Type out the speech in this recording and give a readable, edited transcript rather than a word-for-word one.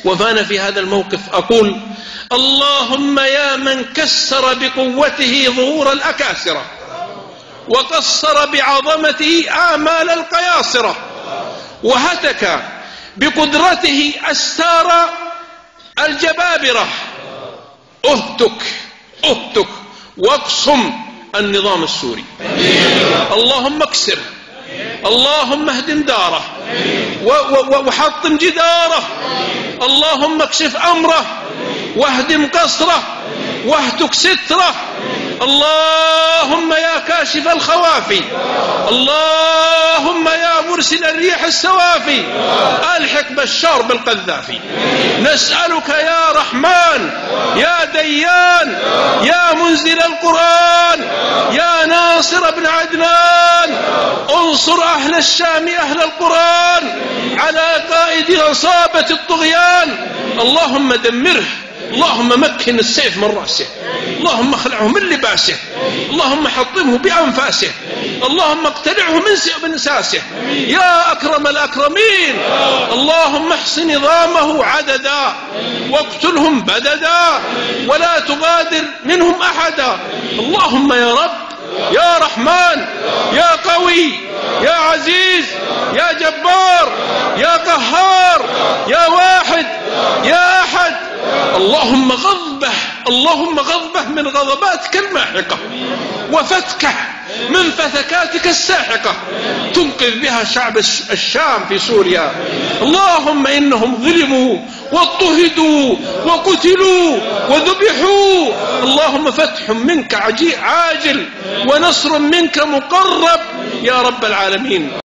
وفأنا في هذا الموقف أقول: اللهم يا من كسر بقوته ظهور الأكاسرة وقصر بعظمته آمال القياصرة وهتك بقدرته أستار الجبابرة، اهتك واقصم النظام السوري. اللهم اكسر، اللهم اهدم داره وحطم جداره، اللهم اكشف أمره واهدم قصره واهتك ستره. اللهم يا كاشف الخوافي، اللهم يا مرسل الريح السوافي، ألحق بشار بالقذافي. نسألك يا رحمن يا ديان يا منزل القرآن يا ناصر ابن عدنان، انصر أهل الشام أهل القرآن على قائد عصابة الطغيان. اللهم دمره، اللهم مكن السيف من رأسه، اللهم اخلعه من لباسه، اللهم حطمه بأنفاسه، اللهم اقتلعه من ساسه يا أكرم الأكرمين. اللهم احص نظامه عددا واقتلهم بددا ولا تغادر منهم أحدا. اللهم يا رب يا رحمن يا قوي يا عزيز يا جبار يا قهار يا واحد يا أحد، اللهم غضبه من غضباتك الماحقة وفتكه من فتكاتك الساحقة تنقذ بها شعب الشام في سوريا. اللهم إنهم ظلموا واضطهدوا وقتلوا وذبحوا، اللهم فتح منك عاجل ونصر منك مقرب يا رب العالمين.